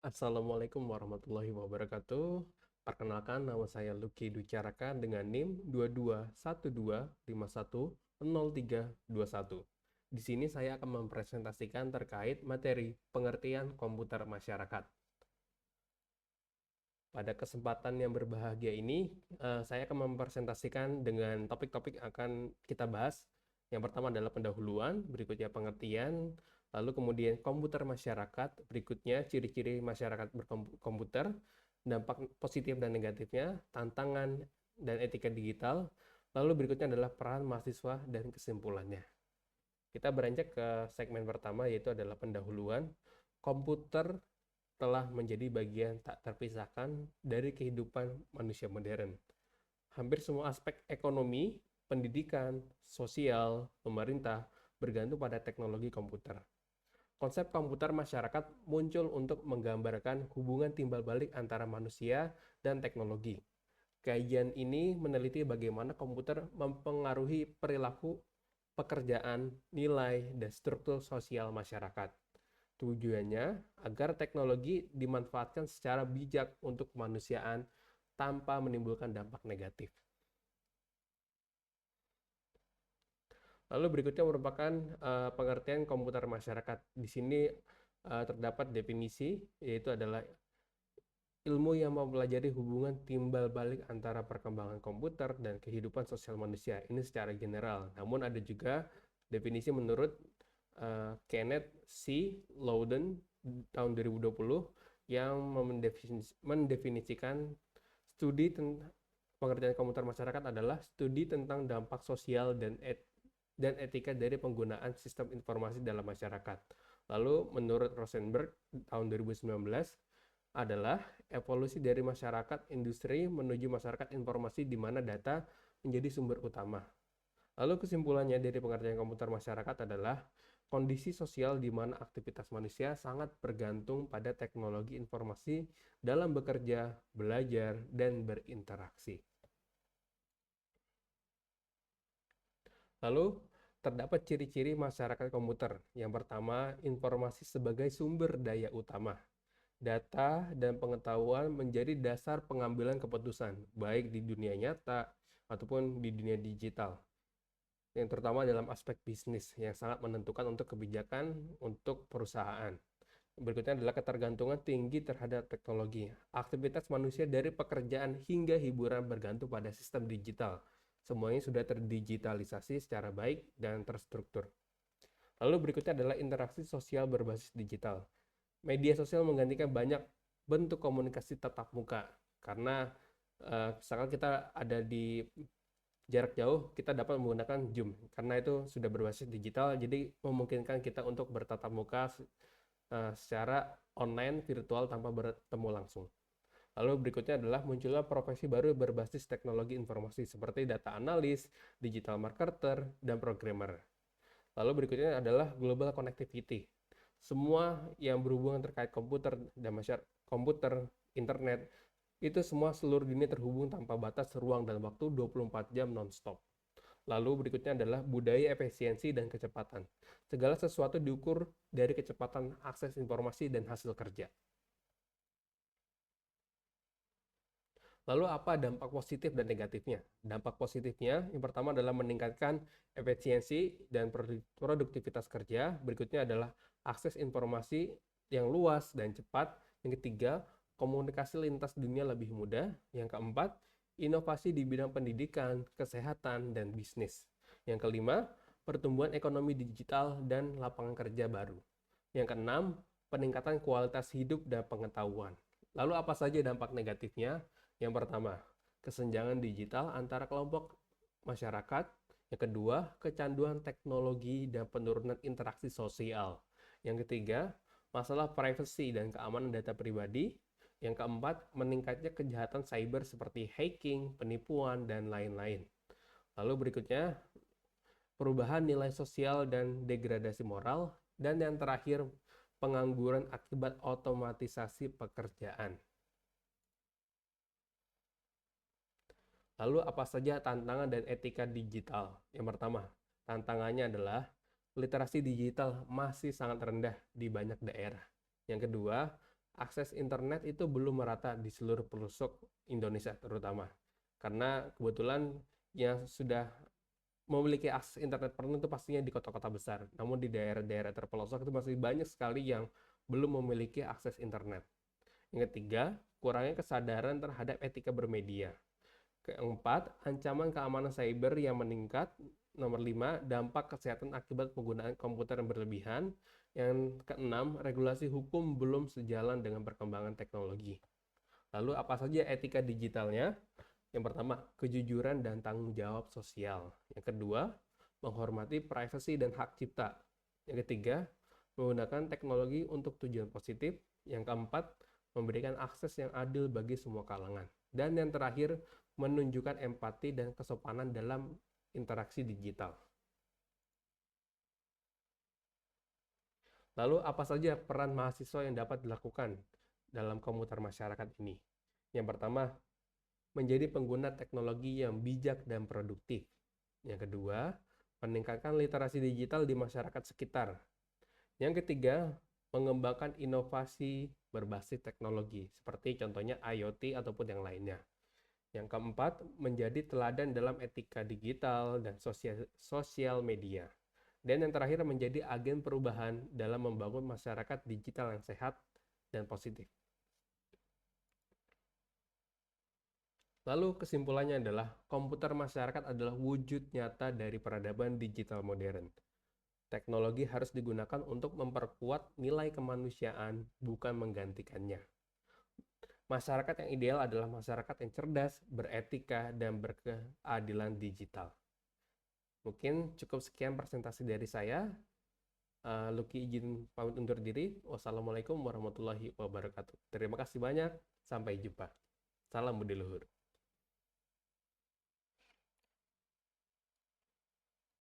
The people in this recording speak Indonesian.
Assalamualaikum warahmatullahi wabarakatuh. Perkenalkan, nama saya Lucky Ducaraka dengan NIM 2212510321. Di sini saya akan mempresentasikan terkait materi pengertian komputer masyarakat. Pada kesempatan yang berbahagia ini, saya akan mempresentasikan dengan topik-topik yang akan kita bahas. Yang pertama adalah pendahuluan, berikutnya pengertian, lalu kemudian komputer masyarakat, berikutnya ciri-ciri masyarakat berkomputer, dampak positif dan negatifnya, tantangan dan etika digital, lalu berikutnya adalah peran mahasiswa dan kesimpulannya. Kita beranjak ke segmen pertama, yaitu adalah pendahuluan. Komputer telah menjadi bagian tak terpisahkan dari kehidupan manusia modern. Hampir semua aspek ekonomi, pendidikan, sosial, pemerintah bergantung pada teknologi komputer. Konsep komputer masyarakat muncul untuk menggambarkan hubungan timbal balik antara manusia dan teknologi. Kajian ini meneliti bagaimana komputer mempengaruhi perilaku, pekerjaan, nilai, dan struktur sosial masyarakat. Tujuannya agar teknologi dimanfaatkan secara bijak untuk kemanusiaan tanpa menimbulkan dampak negatif. Lalu berikutnya merupakan pengertian komputer masyarakat. Di sini terdapat definisi, yaitu adalah ilmu yang mempelajari hubungan timbal balik antara perkembangan komputer dan kehidupan sosial manusia. Ini secara general. Namun ada juga definisi menurut Kenneth C. Loudon tahun 2020 yang mendefinisikan studi tentang pengertian komputer masyarakat adalah studi tentang dampak sosial dan etika dari penggunaan sistem informasi dalam masyarakat. Lalu menurut Rosenberg tahun 2019 adalah evolusi dari masyarakat industri menuju masyarakat informasi di mana data menjadi sumber utama. Lalu kesimpulannya dari pengertian komputer masyarakat adalah kondisi sosial di mana aktivitas manusia sangat bergantung pada teknologi informasi dalam bekerja, belajar, dan berinteraksi. Lalu terdapat ciri-ciri masyarakat komputer. Yang pertama, informasi sebagai sumber daya utama. Data dan pengetahuan menjadi dasar pengambilan keputusan, baik di dunia nyata ataupun di dunia digital. Yang terutama dalam aspek bisnis yang sangat menentukan untuk kebijakan untuk perusahaan. Berikutnya adalah ketergantungan tinggi terhadap teknologi. Aktivitas manusia dari pekerjaan hingga hiburan bergantung pada sistem digital. Semuanya sudah terdigitalisasi secara baik dan terstruktur. Lalu berikutnya adalah interaksi sosial berbasis digital. Media sosial menggantikan banyak bentuk komunikasi tatap muka karena misalkan kita ada di jarak jauh, kita dapat menggunakan Zoom karena itu sudah berbasis digital, jadi memungkinkan kita untuk bertatap muka secara online virtual tanpa bertemu langsung. Lalu berikutnya adalah munculnya profesi baru berbasis teknologi informasi seperti data analis, digital marketer, dan programmer. Lalu berikutnya adalah global connectivity. Semua yang berhubungan terkait komputer dan komputer, internet, itu semua seluruh dunia terhubung tanpa batas ruang dan waktu 24 jam non-stop. Lalu berikutnya adalah budaya efisiensi dan kecepatan. Segala sesuatu diukur dari kecepatan akses informasi dan hasil kerja. Lalu apa dampak positif dan negatifnya? Dampak positifnya yang pertama adalah meningkatkan efisiensi dan produktivitas kerja. Berikutnya adalah akses informasi yang luas dan cepat. Yang ketiga, komunikasi lintas dunia lebih mudah. Yang keempat, inovasi di bidang pendidikan, kesehatan, dan bisnis. Yang kelima, pertumbuhan ekonomi digital dan lapangan kerja baru. Yang keenam, peningkatan kualitas hidup dan pengetahuan. Lalu apa saja dampak negatifnya? Yang pertama, kesenjangan digital antara kelompok masyarakat. Yang kedua, kecanduan teknologi dan penurunan interaksi sosial. Yang ketiga, masalah privacy dan keamanan data pribadi. Yang keempat, meningkatnya kejahatan cyber seperti hacking, penipuan, dan lain-lain. Lalu berikutnya, perubahan nilai sosial dan degradasi moral. Dan yang terakhir, pengangguran akibat otomatisasi pekerjaan. Lalu apa saja tantangan dan etika digital? Yang pertama, tantangannya adalah literasi digital masih sangat rendah di banyak daerah. Yang kedua, akses internet itu belum merata di seluruh pelosok Indonesia terutama. Karena kebetulan yang sudah memiliki akses internet penuh itu pastinya di kota-kota besar. Namun di daerah-daerah terpelosok itu masih banyak sekali yang belum memiliki akses internet. Yang ketiga, kurangnya kesadaran terhadap etika bermedia. Keempat, ancaman keamanan cyber yang meningkat. Nomor 5, dampak kesehatan akibat penggunaan komputer yang berlebihan. Yang keenam, regulasi hukum belum sejalan dengan perkembangan teknologi. Lalu apa saja etika digitalnya? Yang pertama, kejujuran dan tanggung jawab sosial. Yang kedua, menghormati privasi dan hak cipta. Yang ketiga, menggunakan teknologi untuk tujuan positif. Yang keempat, memberikan akses yang adil bagi semua kalangan. Dan yang terakhir, menunjukkan empati dan kesopanan dalam interaksi digital. Lalu apa saja peran mahasiswa yang dapat dilakukan dalam komuter masyarakat ini? Yang pertama, menjadi pengguna teknologi yang bijak dan produktif. Yang kedua, meningkatkan literasi digital di masyarakat sekitar. Yang ketiga, mengembangkan inovasi berbasis teknologi, seperti contohnya IoT ataupun yang lainnya. Yang keempat, menjadi teladan dalam etika digital dan sosial media. Dan yang terakhir, menjadi agen perubahan dalam membangun masyarakat digital yang sehat dan positif. Lalu kesimpulannya adalah, komputer masyarakat adalah wujud nyata dari peradaban digital modern. Teknologi harus digunakan untuk memperkuat nilai kemanusiaan, bukan menggantikannya. Masyarakat yang ideal adalah masyarakat yang cerdas, beretika, dan berkeadilan digital. Mungkin cukup sekian presentasi dari saya. Lucky izin pamit undur diri. Wassalamualaikum warahmatullahi wabarakatuh. Terima kasih banyak. Sampai jumpa. Salam budi luhur.